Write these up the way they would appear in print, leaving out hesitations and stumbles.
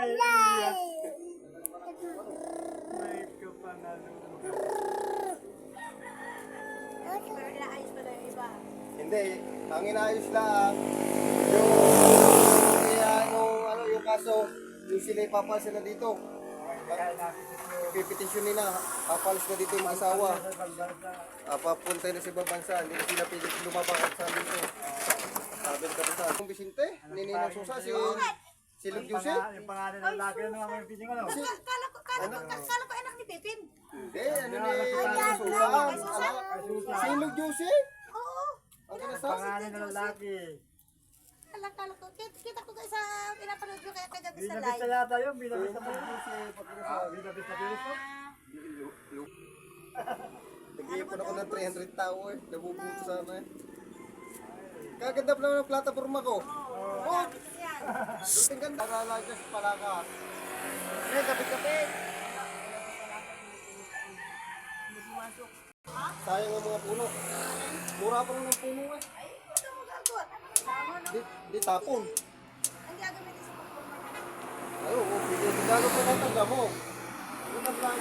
iiyak. May kapanalo. Pero inaayos pa lang yung iba. Hindi, ang inayos lang yung kaya yung kaso, yung sila ipapalis na dito. Pipetisyon nila, papalis na dito yung mga asawa. Papunta na sa ibang bansa, hindi na sila pilit lumabang sa dito. Sabi ng kapitan. Yung Vicente, Nininang Susa, si Lug Jose. Yung pangalan ng lalaki na naman yung piling ano. Kala ko anak ni Pipin. Hindi, ano ni Susa. Si Lug Jose. Oo. Ang Yung kinasal. pangalan ng lalaki. Kala ko. Kita ko sa pinapanood ko kaya kagabi sa Binabista live. yata yun, binabista mo. Binabista pilis mo. Nag-iipon ako ng 300 tao eh. Nabubuto sana eh. Kaganda pa naman ang plataforma ko. Oh! Duting ganda. Nagalagas pala ka. Eh, kapit-kapit. Sayang ang mga puno. Mura pa lang ng puno eh. Ay, ano mo gagawin? Tama no? Di tapon. Ang gagamitin sa pagpapalagay. Ay, oo. Gagawin pa ng tanda mo. Yung naglaan.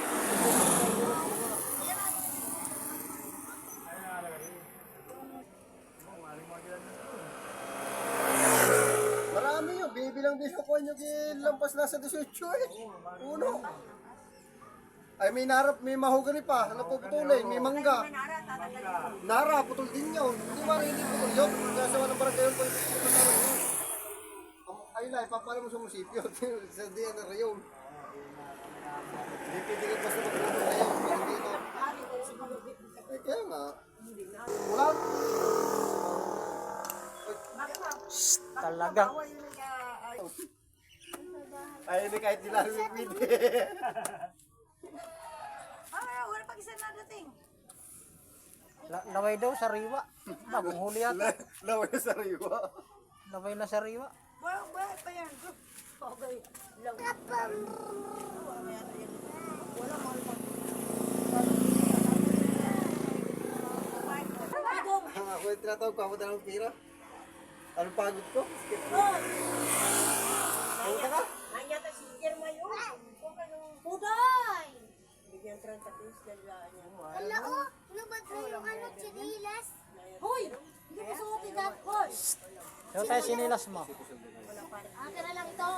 Marami yun. Binibilang-bilang ko nyo lampas nasa 18 eh. Uno. Ay, may mahogany pa. Napuputulin. May mangga. Nara, tatanggalin ko. Nara, putol din yun. Hindi man hindi putol yun. Kasi walang barangay yun. Ay, na, ipapala mo sa munisipyo. Sa diyan na rayon. Hindi pitigil basta magputol na yun. Hindi ito. Ay, kaya nga. Ulan. Talagang Ay, hindi kahit nilalawin. Wala pag isa na dating. laway daw sa riwa. Bagong huli yata. Laway na sa riwa. Laway na sa riwa. Buhay pa yan. Okay. Lang. Wala mo Ako yung tinatawag ko. Ako talagang pira. Anong pagod ko? Punta ka? Nanyata si Germa yun. Buday! Bigyan 30 pesos dala niya. Wala o, nubad na yung ano, chinilas. Hoy! Hindi mo suot yung that boy. Yung tayo sinilas mo. Akin na lang ito.